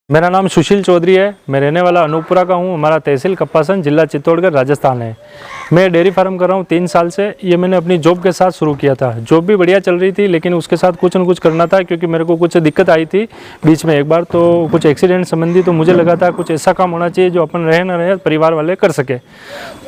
मेरा नाम सुशील चौधरी है। मैं रहने वाला अनूपपुरा का हूँ। हमारा तहसील कप्पासन, जिला चित्तौड़गढ़, राजस्थान है। मैं डेयरी फार्म कर रहा हूँ 3 साल से। ये मैंने अपनी जॉब के साथ शुरू किया था। जॉब भी बढ़िया चल रही थी, लेकिन उसके साथ कुछ न कुछ करना था, क्योंकि मेरे को कुछ दिक्कत आई थी बीच में एक बार, तो कुछ एक्सीडेंट संबंधी। तो मुझे लगा था कुछ ऐसा काम होना चाहिए जो अपन रहे न रहे परिवार वाले कर सके।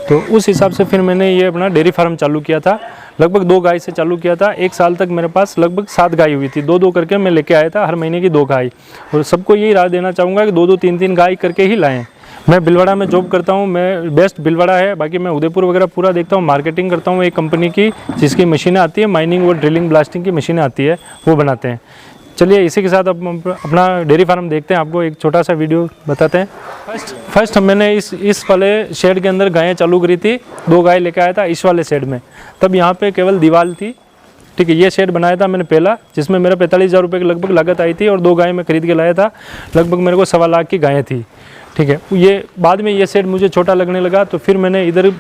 तो उस हिसाब से फिर मैंने ये अपना डेयरी फार्म चालू किया था। लगभग 2 गाय से चालू किया था। 1 साल तक मेरे पास लगभग 7 गाय हुई थी। 2-2 करके मैं लेके आया था, हर महीने की 2 गाय। और सबको यही राय देना चाहूँगा कि 2-2, 3-3 गाय करके ही लाएं। मैं भीलवाड़ा में जॉब करता हूँ। मैं बेस्ट भीलवाड़ा है, बाकी मैं उदयपुर वगैरह पूरा देखता हूँ। मार्केटिंग करता हूँ एक कंपनी की, जिसकी मशीनें आती है, माइनिंग और ड्रिलिंग ब्लास्टिंग की मशीनें आती है, वो बनाते हैं। चलिए इसी के साथ अब अपना डेयरी फार्म देखते हैं। आपको एक छोटा सा वीडियो बताते हैं। फर्स्ट मैंने इस वाले शेड के अंदर गायें चालू करी थी। 2 गाय लेके आया था इस वाले शेड में। तब यहाँ पे केवल दीवार थी, ठीक है। ये शेड बनाया था मैंने पहला, जिसमें मेरा 45,000 रुपये की लगभग लागत आई थी। और 2 गाय मैं खरीद के लाया था। लगभग मेरे को 1.25 लाख की गायें थी, ठीक है। ये बाद में ये शेड मुझे छोटा लगने लगा, तो फिर मैंने इधर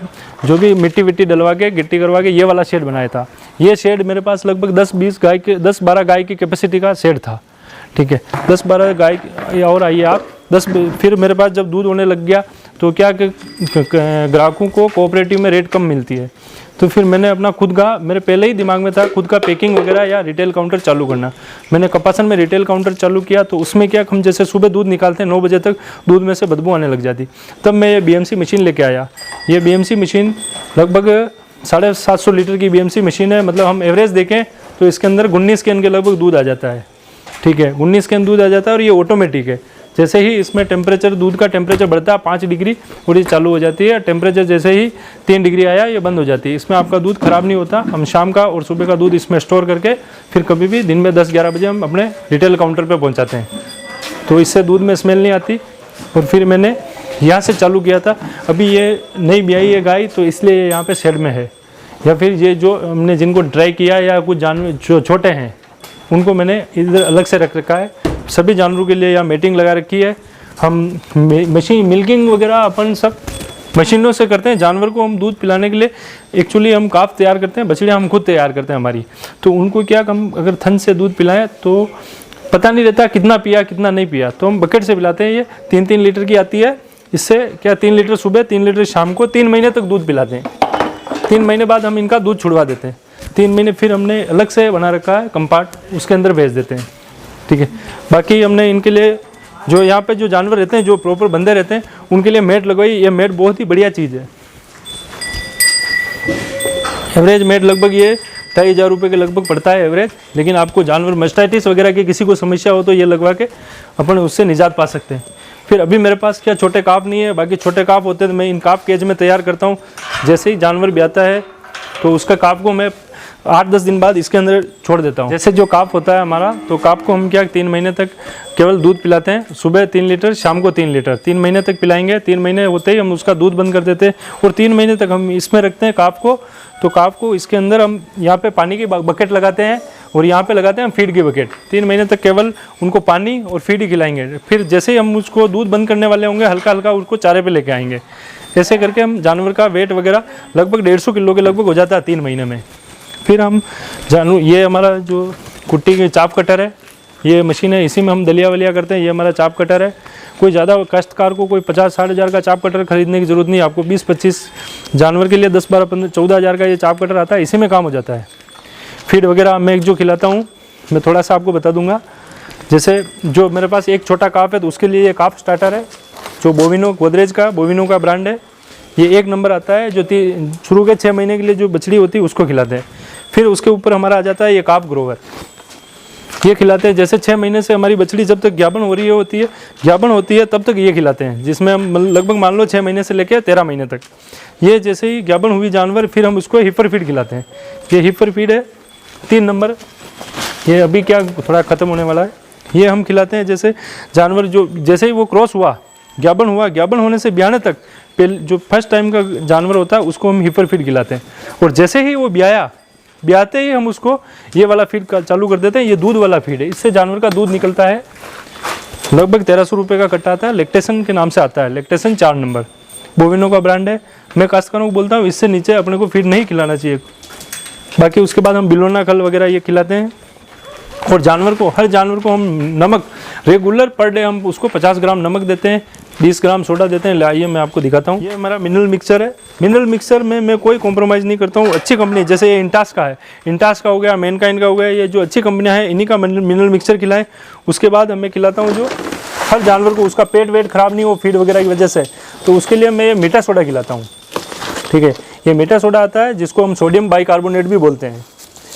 जो भी मिट्टी विट्टी डलवा के, गिट्टी करवा के ये वाला शेड बनाया था। ये शेड मेरे पास लगभग 10-12 गाय की कैपेसिटी का शेड था, ठीक है। 10-12 गाय और आइए आप 10। फिर मेरे पास जब दूध होने लग गया, तो क्या कि ग्राहकों को कोऑपरेटिव में रेट कम मिलती है। तो फिर मैंने अपना खुद का, मेरे पहले ही दिमाग में था खुद का पैकिंग वगैरह या रिटेल काउंटर चालू करना। मैंने कप्पासन में रिटेल काउंटर चालू किया। तो उसमें क्या, हम जैसे सुबह दूध निकालते हैं 9 बजे तक, दूध में से बदबू आने लग जाती। तब मैं ये BMC मशीन लेके आया। ये BMC मशीन लगभग 750 लीटर की BMC मशीन है। मतलब हम एवरेज देखें तो इसके अंदर 19 कैन के लगभग दूध आ जाता है, ठीक है। 19 कैन दूध आ जाता है। और ये ऑटोमेटिक है। जैसे ही इसमें टेम्परेचर, दूध का टेम्परेचर बढ़ता है 5 डिग्री, और ये चालू हो जाती है। टेम्परेचर जैसे ही 3 डिग्री आया, ये बंद हो जाती है। इसमें आपका दूध खराब नहीं होता। हम शाम का और सुबह का दूध इसमें स्टोर करके फिर कभी भी दिन में 10-11 बजे हम अपने रिटेल काउंटर पे पहुंचाते हैं। तो इससे दूध में स्मेल नहीं आती। और फिर मैंने यहाँ से चालू किया था। अभी ये नई ब्याई है गाय, तो इसलिए यहाँ पे शेड में है। या फिर ये जो हमने जिनको ड्राई किया, या कुछ जानवर जो छोटे हैं, उनको मैंने इधर अलग से रख रखा है। सभी जानवरों के लिए यहाँ मेटिंग लगा रखी है। हम मशीन मिल्किंग वगैरह अपन सब मशीनों से करते हैं। जानवर को हम दूध पिलाने के लिए एक्चुअली हम काफ तैयार करते हैं, बछड़ियाँ हम खुद तैयार करते हैं हमारी। तो उनको क्या, हम अगर थन से दूध पिलाएं तो पता नहीं रहता कितना पिया कितना नहीं पिया। तो हम बकेट से पिलाते हैं। ये 3-3 लीटर की आती है। इससे क्या 3 लीटर सुबह, 3 लीटर शाम को, 3 महीने तक दूध पिलाते हैं। 3 महीने बाद हम इनका दूध छुड़वा देते हैं। 3 महीने फिर हमने अलग से बना रखा है कंपार्ट, उसके अंदर भेज देते हैं, ठीक है। बाकी हमने इनके लिए जो यहाँ पे जो जानवर रहते हैं, जो प्रॉपर बंदे रहते हैं, उनके लिए मेट लगवाई। ये मेट बहुत ही बढ़िया चीज़ है। एवरेज मेट लगभग ये 2,500 रुपये के लगभग पड़ता है एवरेज। लेकिन आपको जानवर मास्टाइटिस वगैरह की किसी को समस्या हो तो ये लगवा के अपन उससे निजात पा सकते हैं। फिर अभी मेरे पास क्या छोटे काफ नहीं है। बाकी छोटे काफ होते हैं तो मैं इन काफ केज में तैयार करता हूँ। जैसे ही जानवर ब्याता है तो उसका काफ को मैं 8-10 दिन बाद इसके अंदर छोड़ देता हूँ। जैसे जो काफ होता है हमारा, तो काफ को हम क्या 3 महीने तक केवल दूध पिलाते हैं। सुबह 3 लीटर, शाम को 3 लीटर, 3 महीने तक पिलाएंगे। 3 महीने होते ही हम उसका दूध बंद कर देते हैं। और 3 महीने तक हम इसमें रखते हैं काफ को। तो काफ को इसके अंदर हम यहाँ पे पानी की बकेट लगाते हैं, और यहाँ पे लगाते हैं हम फीड की बकेट। 3 महीने तक केवल उनको पानी और फीड ही खिलाएंगे। फिर जैसे ही हम उसको दूध बंद करने वाले होंगे, हल्का हल्का उसको चारे पे लेके आएंगे। ऐसे करके हम जानवर का वेट वगैरह लगभग 150 किलो के लगभग हो जाता है 3 महीने में। फिर हम ये हमारा जो कुट्टी की चाप कटर है, ये मशीन है, इसी में हम दलिया वलिया करते हैं। ये हमारा चाप कटर है। कोई ज़्यादा काश्तकार को कोई 50-60 हज़ार का चाप कटर खरीदने की ज़रूरत नहीं। आपको 20-25 जानवर के लिए 10-12-15-14 हज़ार का ये चाप कटर आता है। इसी में काम हो जाता है। फीड वगैरह मैं एक जो खिलाता हूँ, मैं थोड़ा सा आपको बता दूंगा। जैसे जो मेरे पास एक छोटा काफ है, तो उसके लिए ये काफ स्टार्टर है, जो बोविनो, गोदरेज का बोविनो का ब्रांड है। ये 1 नंबर आता है, जो शुरू के 6 महीने के लिए जो बछड़ी होती है उसको खिलाते हैं। फिर उसके ऊपर हमारा आ जाता है ये काफ ग्रोवर, ये खिलाते हैं। जैसे 6 महीने से हमारी बछड़ी जब तक ज्ञापन हो रही होती है तब तक ये खिलाते हैं, जिसमें हम लगभग मान लो 6 महीने से लेकर 13 महीने तक। ये जैसे ही ज्ञापन हुई जानवर, फिर हम उसको हिपर फीड खिलाते हैं। ये हिपर फीड है 3 नंबर। ये अभी क्या थोड़ा ख़त्म होने वाला है। ये हम खिलाते हैं जैसे जानवर जो जैसे ही वो क्रॉस हुआ, ज्ञापन होने से ब्याने तक जो फर्स्ट टाइम का जानवर होता है उसको हम हिपर फीड खिलाते हैं। और जैसे ही वो ब्याते ही हम उसको ये वाला फीड चालू कर देते हैं। ये दूध वाला फीड है। इससे जानवर का दूध निकलता है। लगभग 1300 रुपये का कट्टा आता है। लैक्टेशन के नाम से आता है। लैक्टेशन 4 नंबर बोविनो का ब्रांड है। मैं काश्तकारों को बोलता हूँ इससे नीचे अपने को फीड नहीं खिलाना चाहिए। बाकी उसके बाद हम बिलोना खल वगैरह ये खिलाते हैं। और जानवर को, हर जानवर को हम नमक रेगुलर पर डे हम उसको 50 ग्राम नमक देते हैं, 20 ग्राम सोडा देते हैं। लाइए मैं आपको दिखाता हूँ। ये हमारा मिनरल मिक्सर है। मिनरल मिक्सर में मैं कोई कॉम्प्रोमाइज़ नहीं करता हूँ। अच्छी कंपनी जैसे ये इंटास का है, इंटास का हो गया, मैनकाइंड का हो गया, ये जो अच्छी कंपनियाँ हैं इन्हीं का मिनरल मिक्सर खिलाएं। उसके बाद मैं खिलाता हूँ जो हर जानवर को उसका पेट वेट खराब नहीं हो फीड वगैरह की वजह से, तो उसके लिए मैं ये मीठा सोडा खिलाता हूँ। ठीक है, ये मीठा सोडा आता है जिसको हम सोडियम बाइकार्बोनेट भी बोलते हैं।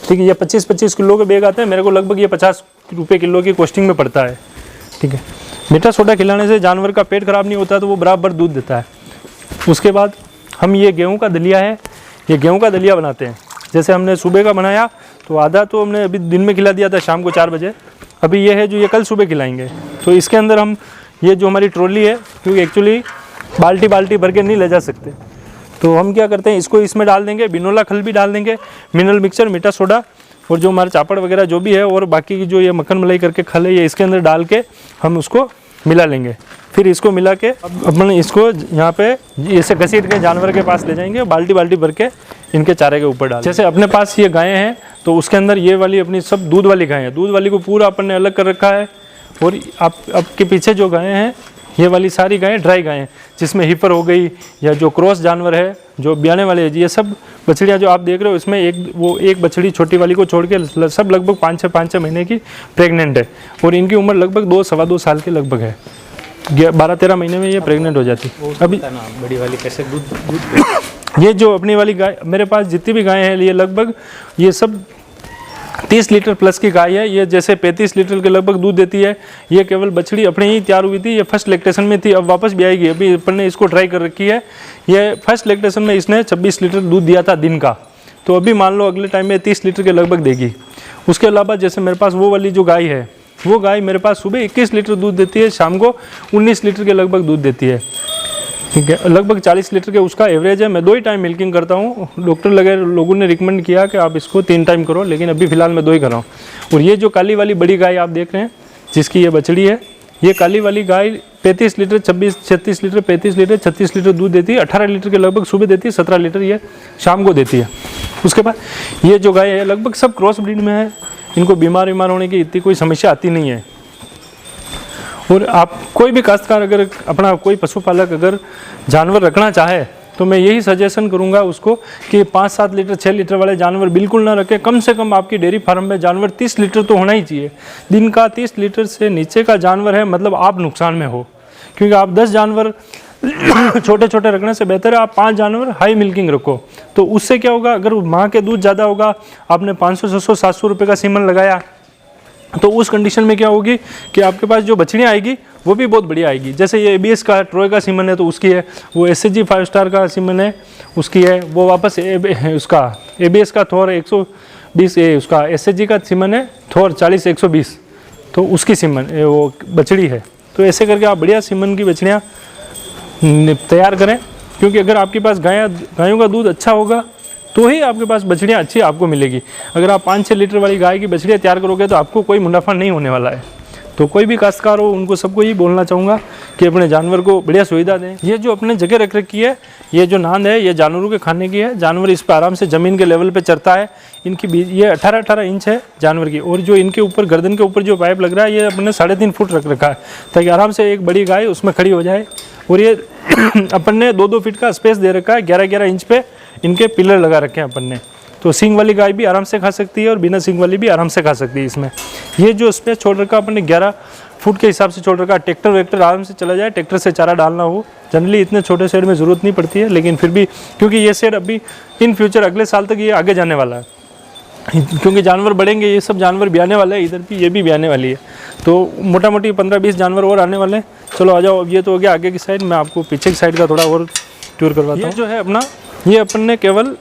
ठीक है, ये 25-25 किलो के बैग आते हैं, मेरे को लगभग ये 50 रुपये किलो की कॉस्टिंग में पड़ता है। ठीक है, मीठा सोडा खिलाने से जानवर का पेट खराब नहीं होता, तो वो बराबर दूध देता है। उसके बाद हम ये गेहूं का दलिया है, ये गेहूं का दलिया बनाते हैं। जैसे हमने सुबह का बनाया तो आधा तो हमने अभी दिन में खिला दिया था शाम को 4 बजे, अभी ये है जो ये कल सुबह खिलाएंगे। तो इसके अंदर हम ये जो हमारी ट्रॉली है, क्योंकि एक्चुअली बाल्टी भर के नहीं ले जा सकते, तो हम क्या करते हैं इसको इसमें डाल देंगे, बिनोला खल भी डाल देंगे, मिनरल मिक्सर, मीठा सोडा और जो हमारे चापड़ वगैरह जो भी है और बाकी की जो ये मक्खन मलाई करके खल है, ये इसके अंदर डाल के हम उसको मिला लेंगे। फिर इसको मिला के अपन इसको यहाँ पे ऐसे घसीट के जानवर के पास ले जाएंगे, बाल्टी भर के इनके चारे के ऊपर डाल। जैसे अपने पास ये गायें हैं तो उसके अंदर ये वाली अपनी सब दूध वाली गायें हैं, दूध वाली को पूरा अपन ने अलग कर रखा है। और आपके पीछे जो गायें हैं ये वाली सारी गायें ड्राई गायें, जिसमें हीपर हो गई या जो क्रॉस जानवर है जो ब्याने वाले हैं, ये सब बछड़ियाँ जो आप देख रहे हो इसमें एक बछड़ी छोटी वाली को छोड़ के सब लगभग 5-6 महीने की प्रेग्नेंट है और इनकी उम्र लगभग 2-2.25 साल के लगभग है। 12-13 महीने में ये प्रेग्नेंट हो जाती है। अभी बड़ी वाली कैसे दूध ये जो अपनी वाली गाय मेरे पास जितनी भी गायें हैं ये लगभग ये सब 30 लीटर प्लस की गाय है। ये जैसे 35 लीटर के लगभग दूध देती है। ये केवल बछड़ी अपने ही तैयार हुई थी, ये फर्स्ट लैक्टेशन में थी, अब वापस भी आएगी। अभी अपन ने इसको ट्राई कर रखी है। ये फर्स्ट लैक्टेशन में इसने 26 लीटर दूध दिया था दिन का, तो अभी मान लो अगले टाइम में 30 लीटर के लगभग देगी। उसके अलावा जैसे मेरे पास वो वाली जो गाय है, वो गाय मेरे पास सुबह 21 लीटर दूध देती है, शाम को 19 लीटर के लगभग दूध देती है। ठीक है, लगभग 40 लीटर के उसका एवरेज है। मैं 2 ही टाइम मिल्किंग करता हूँ। डॉक्टर लोगों ने रिकमेंड किया कि आप इसको 3 टाइम करो, लेकिन अभी फ़िलहाल मैं 2 ही कर रहा हूँ। और ये जो काली वाली बड़ी गाय आप देख रहे हैं जिसकी ये बछड़ी है, ये काली वाली गाय 35 लीटर 36 लीटर 35 लीटर 36 लीटर दूध देती है। 18 लीटर के लगभग सुबह देती है, 17 लीटर ये शाम को देती है। उसके बाद ये जो गाय है लगभग सब क्रॉस ब्रीड में है, इनको बीमार होने की इतनी कोई समस्या आती नहीं है। और आप कोई भी काश्तकार अगर अपना कोई पशुपालक अगर जानवर रखना चाहे तो मैं यही सजेशन करूंगा उसको कि 5-7 लीटर 6 लीटर वाले जानवर बिल्कुल ना रखें। कम से कम आपकी डेयरी फार्म में जानवर 30 लीटर तो होना ही चाहिए। दिन का 30 लीटर से नीचे का जानवर है मतलब आप नुकसान में हो, क्योंकि आप 10 जानवर छोटे छोटे रखने से बेहतर है आप 5 जानवर हाई मिल्किंग रखो। तो उससे क्या होगा, अगर माँ के दूध ज़्यादा होगा, आपने 500-600-700 रुपये का सीमन लगाया, तो उस कंडीशन में क्या होगी कि आपके पास जो बछड़ियाँ आएगी वो भी बहुत बढ़िया आएगी। जैसे ये ABS का ट्रोय का सीमन है तो उसकी है, वो SHG 5 स्टार का सीमन है उसकी है, वो वापस उसका ABS का थोर 120 उसका SHG का सीमन है थोर 40-120, तो उसकी सीमन वो बछड़ी है। तो ऐसे करके आप बढ़िया सीमन की बछड़ियाँ तैयार करें, क्योंकि अगर आपके पास गायों का दूध अच्छा होगा तो ही आपके पास बछड़ियाँ अच्छी आपको मिलेगी। अगर आप 5-6 लीटर वाली गाय की बछड़ियाँ तैयार करोगे तो आपको कोई मुनाफा नहीं होने वाला है। तो कोई भी काश्तकार हो उनको सबको ये बोलना चाहूँगा कि अपने जानवर को बढ़िया सुविधा दें। ये जो अपने जगह रख रखी है, ये जो नांद है ये जानवरों के खाने की है। जानवर इस पर आराम से ज़मीन के लेवल पे चरता है। इनकी ये 18-18 इंच है जानवर की, और जो इनके ऊपर गर्दन के ऊपर जो पाइप लग रहा है ये अपने 3.5 फुट रख रखा है ताकि आराम से एक बड़ी गाय उसमें खड़ी हो जाए। और ये अपन ने 2-2 फीट का स्पेस दे रखा है, 11-11 इंच पे इनके पिलर लगा रखे हैं अपन ने। तो सींग वाली गाय भी आराम से खा सकती है और बिना सींग वाली भी आराम से खा सकती है। इसमें ये जो स्पेस छोड़ रखा अपन ने 11 फुट के हिसाब से छोड़ रखा है, ट्रैक्टर वेक्टर आराम से चला जाए, ट्रैक्टर से चारा डालना हो। जनरली इतने छोटे शेड में ज़रूरत नहीं पड़ती है, लेकिन फिर भी क्योंकि ये शेड अभी इन फ्यूचर अगले साल तक ये आगे जाने वाला है, क्योंकि जानवर बढ़ेंगे, ये सब जानवर भी आने वाले हैं, इधर भी ये भी आने वाली है। तो मोटा मोटी 15-20 जानवर और आने वाले हैं। चलो आ जाओ, अब ये तो हो गया आगे की साइड, मैं आपको पीछे की साइड का थोड़ा और टूर करवाता हूँ। ये जो है अपना, ये अपन ने केवल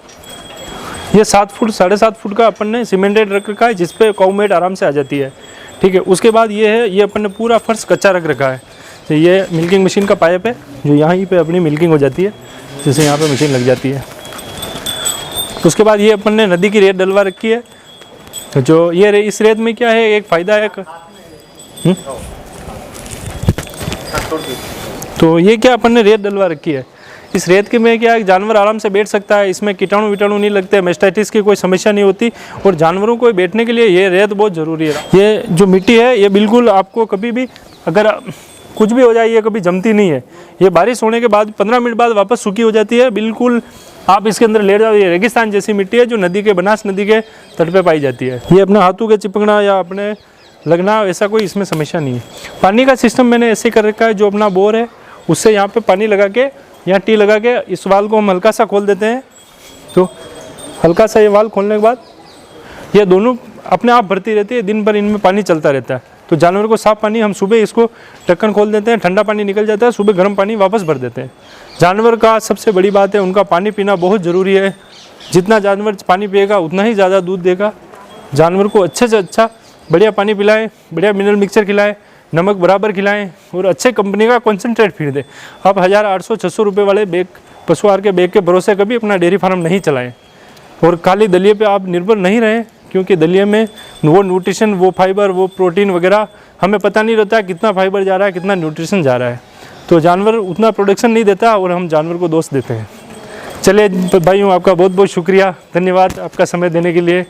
ये 7 फुट 7.5 फुट का अपन ने सीमेंटेड रख रखा है, जिसपे काऊ मेट आराम से आ जाती है। ठीक है, उसके बाद ये है, ये अपन ने पूरा फर्श कच्चा रख रखा है। तो ये मिल्किंग मशीन का पाइप है जो यहाँ पे अपनी मिल्किंग हो जाती है, जैसे यहाँ पे मशीन लग जाती है। उसके बाद ये अपन ने नदी की रेत डलवा रखी है। जो ये इस रेत में क्या है, एक फ़ायदा है तो ये क्या अपन ने रेत डलवा रखी है, इस रेत के में क्या है, जानवर आराम से बैठ सकता है, इसमें कीटाणु विटाणु नहीं लगते, मेस्टाइटिस की कोई समस्या नहीं होती। और जानवरों को बैठने के लिए ये रेत बहुत ज़रूरी है। ये जो मिट्टी है ये बिल्कुल आपको कभी भी अगर कुछ भी हो जाए ये कभी जमती नहीं है। ये बारिश होने के बाद 15 मिनट बाद वापस सूखी हो जाती है, बिल्कुल आप इसके अंदर लेट जाओ। ये रेगिस्तान जैसी मिट्टी है जो नदी के बनास नदी के तट पे पाई जाती है। ये अपने हाथों के चिपकना या अपने लगना ऐसा कोई इसमें समस्या नहीं है। पानी का सिस्टम मैंने ऐसे कर रखा है, जो अपना बोर है उससे यहाँ पे पानी लगा के यहाँ टी लगा के इस वाल को हम हल्का सा खोल देते हैं। तो हल्का सा ये वाल खोलने के बाद ये दोनों अपने आप भरती रहती है, दिन भर इनमें पानी चलता रहता है। तो जानवर को साफ पानी हम सुबह इसको ढक्कन खोल देते हैं, ठंडा पानी निकल जाता है, सुबह गर्म पानी वापस भर देते हैं। जानवर का सबसे बड़ी बात है उनका पानी पीना बहुत ज़रूरी है। जितना जानवर पानी पिएगा उतना ही ज़्यादा दूध देगा। जानवर को अच्छे से अच्छा बढ़िया पानी पिलाएं, बढ़िया मिनरल मिक्सचर खिलाएं, नमक बराबर खिलाएं और अच्छे कंपनी का कॉन्सेंट्रेट फीड दें। आप 1800-600 रुपये वाले बैग पशु आहार के बैग के भरोसे कभी अपना डेयरी फार्म नहीं चलाएं। और खाली दलिए पे आप निर्भर नहीं रहें, क्योंकि दलिए में वो न्यूट्रिशन, वो फाइबर, वो प्रोटीन वगैरह हमें पता नहीं रहता कितना फाइबर जा रहा है, कितना न्यूट्रिशन जा रहा है। तो जानवर उतना प्रोडक्शन नहीं देता और हम जानवर को दोष देते हैं। चलिए भाइयों, आपका बहुत बहुत शुक्रिया, धन्यवाद आपका समय देने के लिए।